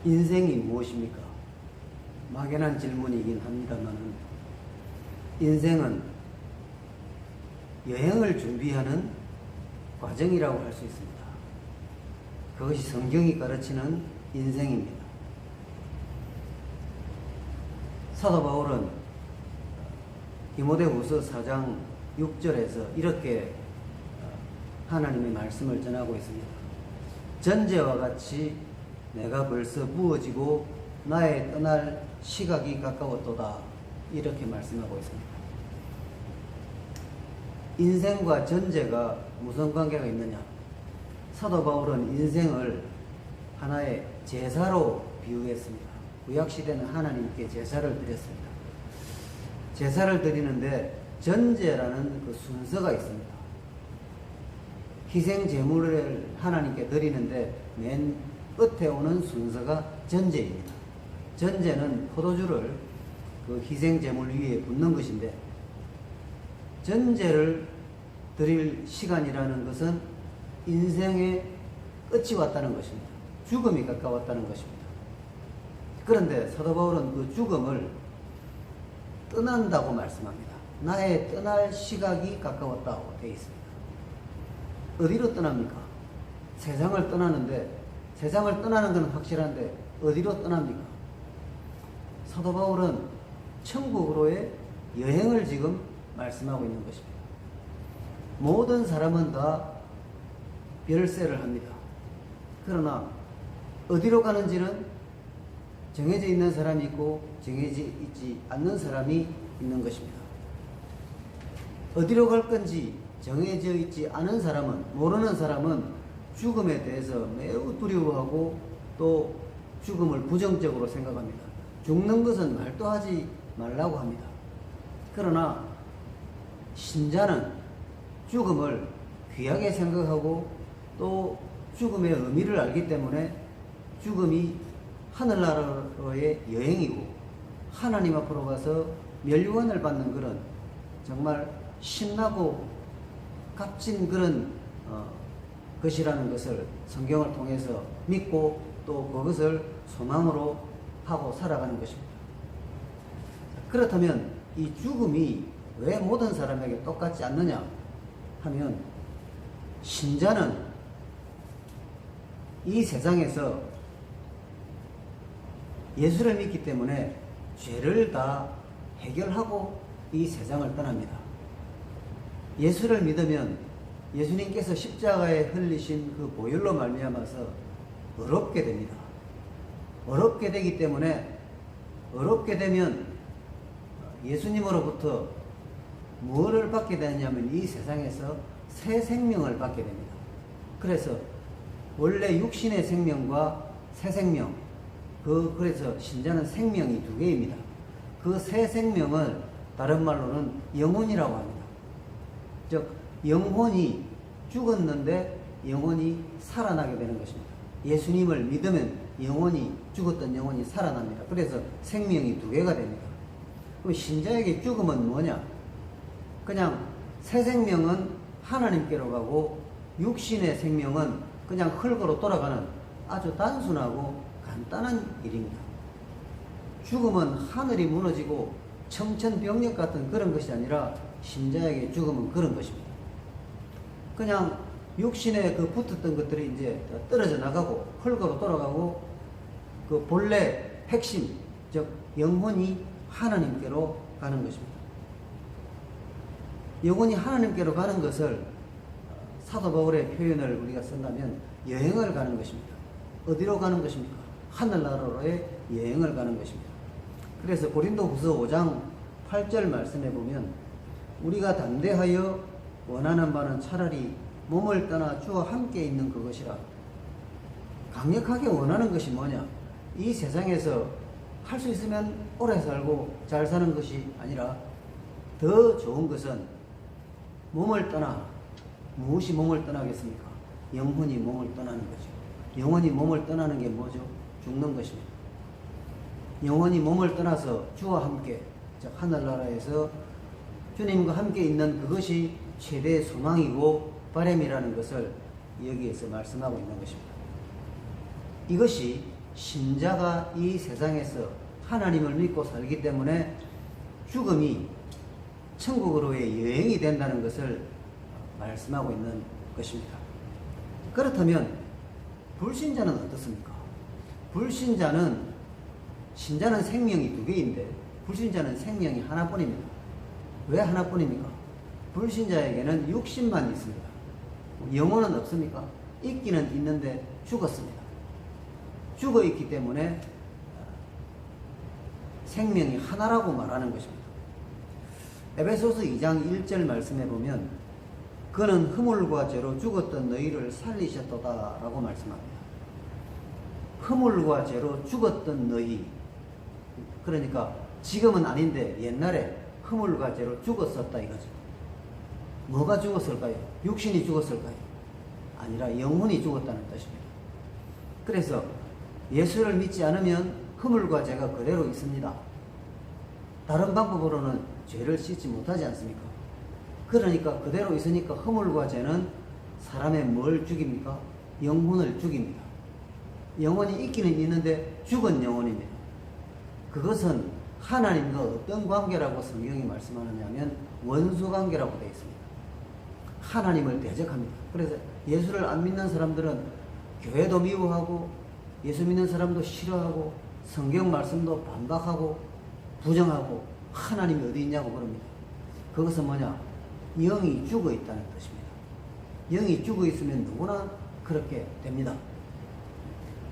인생이 무엇입니까? 막연한 질문이긴 합니다만 인생은 여행을 준비하는 과정이라고 할 수 있습니다. 그것이 성경이 가르치는 인생입니다. 사도 바울은 디모데후서 4장 6절에서 이렇게 하나님의 말씀을 전하고 있습니다. 전제와 같이 내가 벌써 부어지고 나의 떠날 시각이 가까웠도다. 이렇게 말씀하고 있습니다. 인생과 전제가 무슨 관계가 있느냐? 사도 바울은 인생을 하나의 제사로 비유했습니다. 구약시대는 하나님께 제사를 드렸습니다. 제사를 드리는데 전제라는 그 순서가 있습니다. 희생 제물을 하나님께 드리는데 맨 끝에 오는 순서가 전제입니다. 전제는 포도주를 그 희생 제물 위에 붓는 것인데, 전제를 드릴 시간이라는 것은 인생의 끝이 왔다는 것입니다. 죽음이 가까웠다는 것입니다. 그런데 사도 바울은 그 죽음을 떠난다고 말씀합니다. 나의 떠날 시각이 가까웠다고 되어 있습니다. 어디로 떠납니까? 세상을 떠나는데, 세상을 떠나는 것은 확실한데 어디로 떠납니까? 사도 바울은 천국으로의 여행을 지금 말씀하고 있는 것입니다. 모든 사람은 다 별세를 합니다. 그러나 어디로 가는지는 정해져 있는 사람이 있고 정해져 있지 않는 사람이 있는 것입니다. 어디로 갈 건지 정해져 있지 않은 사람은, 모르는 사람은 죽음에 대해서 매우 두려워하고 또 죽음을 부정적으로 생각합니다. 죽는 것은 말도 하지 말라고 합니다. 그러나 신자는 죽음을 귀하게 생각하고 또 죽음의 의미를 알기 때문에 죽음이 하늘나라의 여행이고 하나님 앞으로 가서 멸류관을 받는 그런 정말 신나고 값진 그런 것이라는 것을 성경을 통해서 믿고 또 그것을 소망으로 하고 살아가는 것입니다. 그렇다면 이 죽음이 왜 모든 사람에게 똑같지 않느냐 하면, 신자는 이 세상에서 예수를 믿기 때문에 죄를 다 해결하고 이 세상을 떠납니다. 예수를 믿으면 예수님께서 십자가에 흘리신 그 보혈로 말미암아서 어렵게 됩니다. 어렵게 되기 때문에, 어렵게 되면 예수님으로부터 무엇을 받게 되냐면 이 세상에서 새 생명을 받게 됩니다. 그래서 원래 육신의 생명과 새 생명, 그래서 신자는 생명이 두 개입니다. 그 새 생명을 다른 말로는 영혼이라고 합니다. 즉 영혼이 죽었는데 영혼이 살아나게 되는 것입니다. 예수님을 믿으면 영혼이, 죽었던 영혼이 살아납니다. 그래서 생명이 두 개가 됩니다. 그럼 신자에게 죽음은 뭐냐? 그냥 새 생명은 하나님께로 가고 육신의 생명은 그냥 흙으로 돌아가는 아주 단순하고 간단한 일입니다. 죽음은 하늘이 무너지고 청천벽력 같은 그런 것이 아니라 신자에게 죽음은 그런 것입니다. 그냥 육신에 그 붙었던 것들이 이제 떨어져 나가고 흙으로 돌아가고 그 본래 핵심, 즉 영혼이 하나님께로 가는 것입니다. 영혼이 하나님께로 가는 것을 사도 바울의 표현을 우리가 쓴다면 여행을 가는 것입니다. 어디로 가는 것입니까? 하늘나라로의 여행을 가는 것입니다. 그래서 고린도후서 5장 8절 말씀해 보면, 우리가 담대하여 원하는 바는 차라리 몸을 떠나 주와 함께 있는 그것이라. 강력하게 원하는 것이 뭐냐? 이 세상에서 할 수 있으면 오래 살고 잘 사는 것이 아니라 더 좋은 것은 몸을 떠나, 무엇이 몸을 떠나겠습니까? 영혼이 몸을 떠나는 거죠. 영혼이 몸을 떠나는 게 뭐죠? 죽는 것입니다. 영혼이 몸을 떠나서 주와 함께, 즉 하늘나라에서 주님과 함께 있는 그것이 최대의 소망이고 바람이라는 것을 여기에서 말씀하고 있는 것입니다. 이것이 신자가 이 세상에서 하나님을 믿고 살기 때문에 죽음이 천국으로의 여행이 된다는 것을 말씀하고 있는 것입니다. 그렇다면 불신자는 어떻습니까? 불신자는, 신자는 생명이 두 개인데 불신자는 생명이 하나뿐입니다. 왜 하나뿐입니까? 불신자에게는 육신만 있습니다. 영혼은 없습니까? 있기는 있는데 죽었습니다. 죽어 있기 때문에 생명이 하나라고 말하는 것입니다. 에베소서 2장 1절 말씀해 보면 그는 허물과 죄로 죽었던 너희를 살리셨도다 라고 말씀합니다. 허물과 죄로 죽었던 너희, 그러니까 지금은 아닌데 옛날에 허물과 죄로 죽었었다 이거죠. 뭐가 죽었을까요? 육신이 죽었을까요? 아니라 영혼이 죽었다는 뜻입니다. 그래서 예수를 믿지 않으면 허물과 죄가 그대로 있습니다. 다른 방법으로는 죄를 씻지 못하지 않습니까? 그러니까 그대로 있으니까 허물과 죄는 사람의 뭘 죽입니까? 영혼을 죽입니다. 영혼이 있기는 있는데 죽은 영혼입니다. 그것은 하나님과 어떤 관계라고 성경이 말씀하느냐면 원수 관계라고 되어 있습니다. 하나님을 대적합니다. 그래서 예수를 안 믿는 사람들은 교회도 미워하고 예수 믿는 사람도 싫어하고 성경 말씀도 반박하고 부정하고 하나님이 어디 있냐고 그럽니다. 그것은 뭐냐? 영이 죽어 있다는 뜻입니다. 영이 죽어 있으면 누구나 그렇게 됩니다.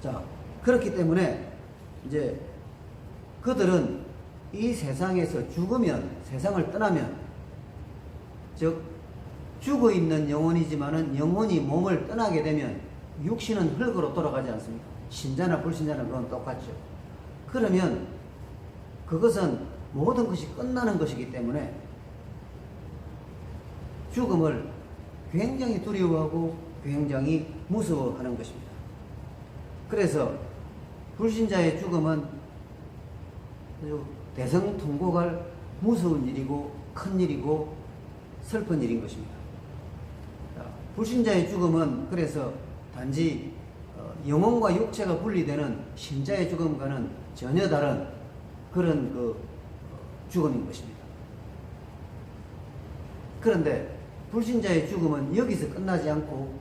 자, 그렇기 때문에 이제 그들은 이 세상에서 죽으면, 세상을 떠나면, 즉 죽어 있는 영혼이지만은 영혼이 몸을 떠나게 되면 육신은 흙으로 돌아가지 않습니까? 신자나 불신자나 그건 똑같죠. 그러면 그것은 모든 것이 끝나는 것이기 때문에 죽음을 굉장히 두려워하고 굉장히 무서워하는 것입니다. 그래서 불신자의 죽음은 대성통곡할 무서운 일이고 큰 일이고 슬픈 일인 것입니다. 불신자의 죽음은 그래서 단지 영혼과 육체가 분리되는 신자의 죽음과는 전혀 다른 그런 죽음인 것입니다. 그런데 불신자의 죽음은 여기서 끝나지 않고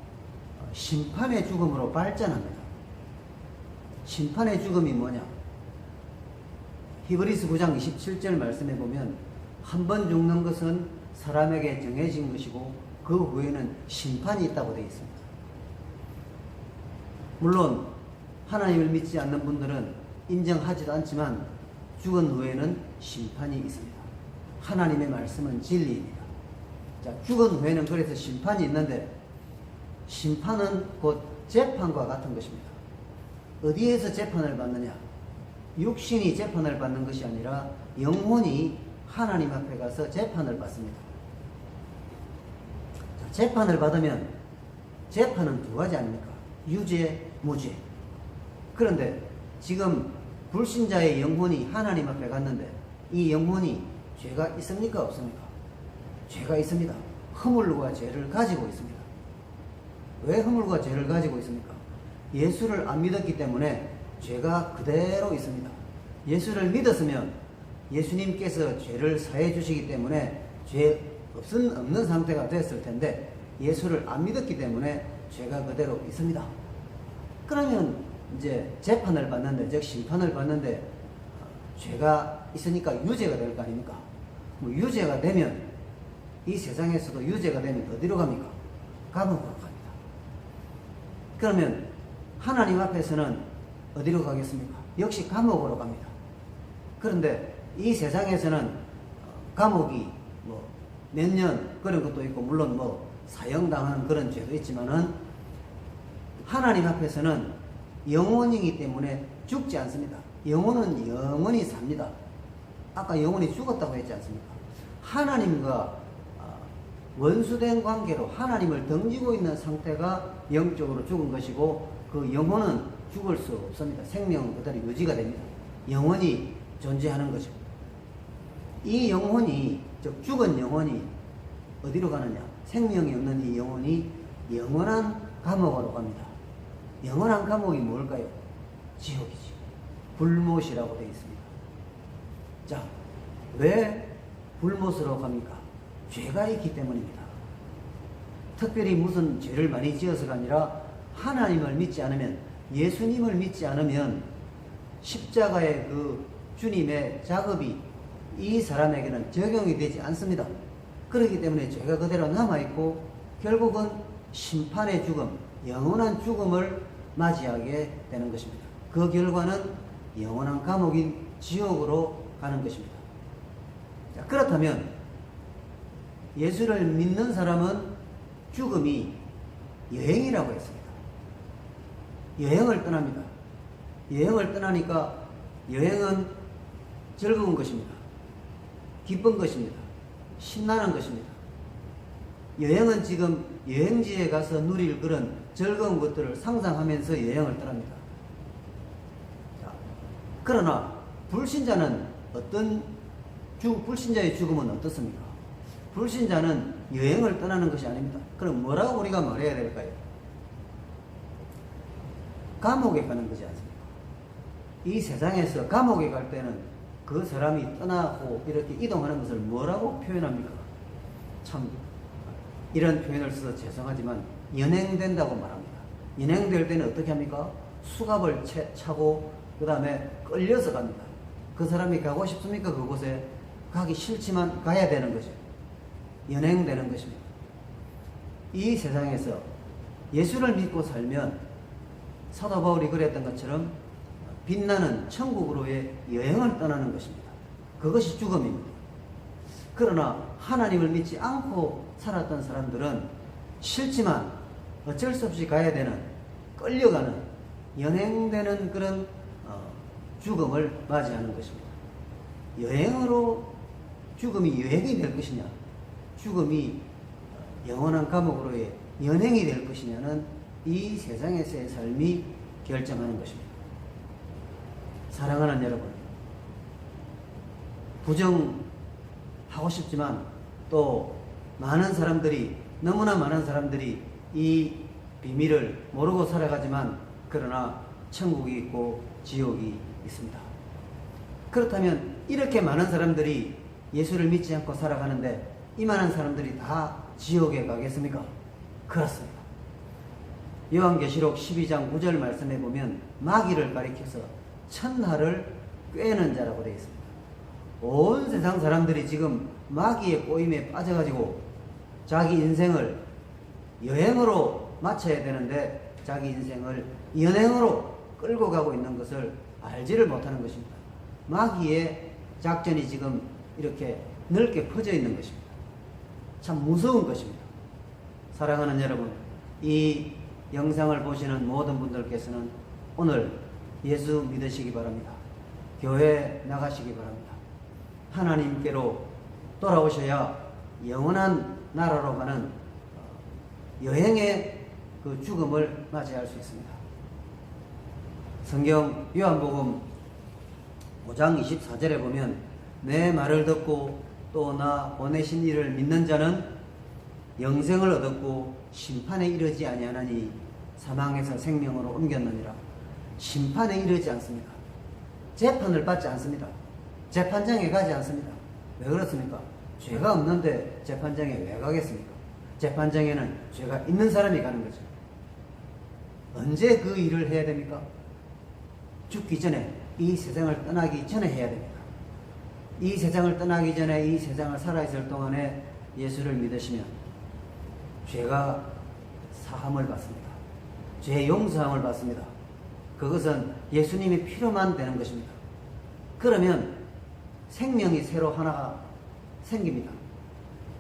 심판의 죽음으로 발전합니다. 심판의 죽음이 뭐냐? 히브리서 9장 27절 말씀해 보면 한 번 죽는 것은 사람에게 정해진 것이고 그 후에는 심판이 있다고 되어 있습니다. 물론 하나님을 믿지 않는 분들은 인정하지도 않지만 죽은 후에는 심판이 있습니다. 하나님의 말씀은 진리입니다. 자, 죽은 후에는 그래서 심판이 있는데 심판은 곧 재판과 같은 것입니다. 어디에서 재판을 받느냐? 육신이 재판을 받는 것이 아니라 영혼이 하나님 앞에 가서 재판을 받습니다. 자, 재판을 받으면 재판은 두 가지 아닙니까? 유죄, 무죄. 그런데 지금 불신자의 영혼이 하나님 앞에 갔는데 이 영혼이 죄가 있습니까? 없습니까? 죄가 있습니다. 허물과 죄를 가지고 있습니다. 왜 허물과 죄를 가지고 있습니까? 예수를 안 믿었기 때문에 죄가 그대로 있습니다. 예수를 믿었으면 예수님께서 죄를 사해 주시기 때문에 죄 없는 상태가 됐을 텐데 예수를 안 믿었기 때문에 죄가 그대로 있습니다. 그러면 이제 재판을 받는데, 즉 심판을 받는데 죄가 있으니까 유죄가 될 거 아닙니까? 뭐 유죄가 되면 이 세상에서도 유죄가 되면 어디로 갑니까? 감옥으로 갑니다. 그러면 하나님 앞에서는 어디로 가겠습니까? 역시 감옥으로 갑니다. 그런데 이 세상에서는 감옥이 뭐 몇 년 그런 것도 있고 물론 뭐 사형당하는 그런 죄도 있지만은 하나님 앞에서는 영혼이기 때문에 죽지 않습니다. 영혼은 영원히 삽니다. 아까 영혼이 죽었다고 했지 않습니까? 하나님과 원수된 관계로 하나님을 등지고 있는 상태가 영적으로 죽은 것이고 그 영혼은 죽을 수 없습니다. 생명은 그대로 유지가 됩니다. 영혼이 존재하는 것입니다. 이 영혼이, 즉 죽은 영혼이 어디로 가느냐? 생명이 없는 이 영혼이 영원한 감옥으로 갑니다. 영원한 감옥이 뭘까요? 지옥이지. 불못이라고 되어 있습니다. 자, 왜 불못으로 갑니까? 죄가 있기 때문입니다. 특별히 무슨 죄를 많이 지어서가 아니라 하나님을 믿지 않으면, 예수님을 믿지 않으면 십자가의 그 주님의 작업이 이 사람에게는 적용이 되지 않습니다. 그렇기 때문에 죄가 그대로 남아있고 결국은 심판의 죽음, 영원한 죽음을 맞이하게 되는 것입니다. 그 결과는 영원한 감옥인 지옥으로 가는 것입니다. 자, 그렇다면 예수를 믿는 사람은 죽음이 여행이라고 했습니다. 여행을 떠납니다. 여행을 떠나니까 여행은 즐거운 것입니다. 기쁜 것입니다. 신나는 것입니다. 여행은 지금 여행지에 가서 누릴 그런 즐거운 것들을 상상하면서 여행을 떠납니다. 자, 그러나 불신자는 불신자의 죽음은 어떻습니까? 불신자는 여행을 떠나는 것이 아닙니다. 그럼 뭐라고 우리가 말해야 될까요? 감옥에 가는 거지 않습니까? 이 세상에서 감옥에 갈 때는 그 사람이 떠나고 이렇게 이동하는 것을 뭐라고 표현합니까? 참 이런 표현을 써서 죄송하지만 연행된다고 말합니다. 연행될 때는 어떻게 합니까? 수갑을 차고 그 다음에 끌려서 갑니다. 그 사람이 가고 싶습니까? 그곳에 가기 싫지만 가야 되는 거죠. 연행되는 것입니다. 이 세상에서 예수를 믿고 살면 사도 바울이 그랬던 것처럼 빛나는 천국으로의 여행을 떠나는 것입니다. 그것이 죽음입니다. 그러나 하나님을 믿지 않고 살았던 사람들은 싫지만 어쩔 수 없이 가야 되는, 끌려가는, 연행되는 그런 죽음을 맞이하는 것입니다. 여행으로 죽음이 여행이 될 것이냐, 죽음이 영원한 감옥으로의 연행이 될 것이냐는 이 세상에서의 삶이 결정하는 것입니다. 사랑하는 여러분, 부정하고 싶지만 또 너무나 많은 사람들이 이 비밀을 모르고 살아가지만 그러나 천국이 있고 지옥이 있습니다. 그렇다면 이렇게 많은 사람들이 예수를 믿지 않고 살아가는데 이 많은 사람들이 다 지옥에 가겠습니까? 그렇습니다. 요한계시록 12장 9절 말씀에 보면 마귀를 가리켜서 천하를 꿰는 자라고 되어 있습니다. 온 세상 사람들이 지금 마귀의 꼬임에 빠져가지고 자기 인생을 여행으로 마쳐야 되는데 자기 인생을 연행으로 끌고 가고 있는 것을 알지를 못하는 것입니다. 마귀의 작전이 지금 이렇게 넓게 퍼져 있는 것입니다. 참 무서운 것입니다. 사랑하는 여러분, 이 영상을 보시는 모든 분들께서는 오늘 예수 믿으시기 바랍니다. 교회 나가시기 바랍니다. 하나님께로 돌아오셔야 영원한 나라로 가는 여행의 그 죽음을 맞이할 수 있습니다. 성경 요한복음 5장 24절에 보면 내 말을 듣고 또 나 보내신 이를 믿는 자는 영생을 얻었고 심판에 이르지 아니하나니 사망에서 생명으로 옮겼느니라. 심판에 이르지 않습니다. 재판을 받지 않습니다. 재판장에 가지 않습니다. 왜 그렇습니까? 죄가 없는데 재판장에 왜 가겠습니까? 재판장에는 죄가 있는 사람이 가는 거죠. 언제 그 일을 해야 됩니까? 죽기 전에, 이 세상을 떠나기 전에 해야 됩니다. 이 세상을 떠나기 전에, 이 세상을 살아있을 동안에 예수를 믿으시면 죄가 사함을 받습니다. 죄 용서함을 받습니다. 그것은 예수님의 피로만 되는 것입니다. 그러면 생명이 새로 하나가 생깁니다.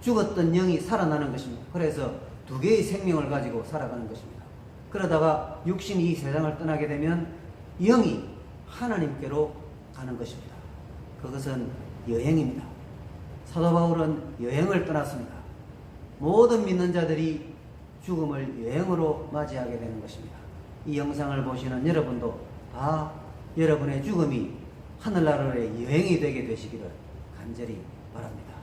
죽었던 영이 살아나는 것입니다. 그래서 두 개의 생명을 가지고 살아가는 것입니다. 그러다가 육신이 이 세상을 떠나게 되면 영이 하나님께로 가는 것입니다. 그것은 여행입니다. 사도 바울은 여행을 떠났습니다. 모든 믿는 자들이 죽음을 여행으로 맞이하게 되는 것입니다. 이 영상을 보시는 여러분도 다 여러분의 죽음이 하늘나라의 여행이 되게 되시기를 간절히 바랍니다.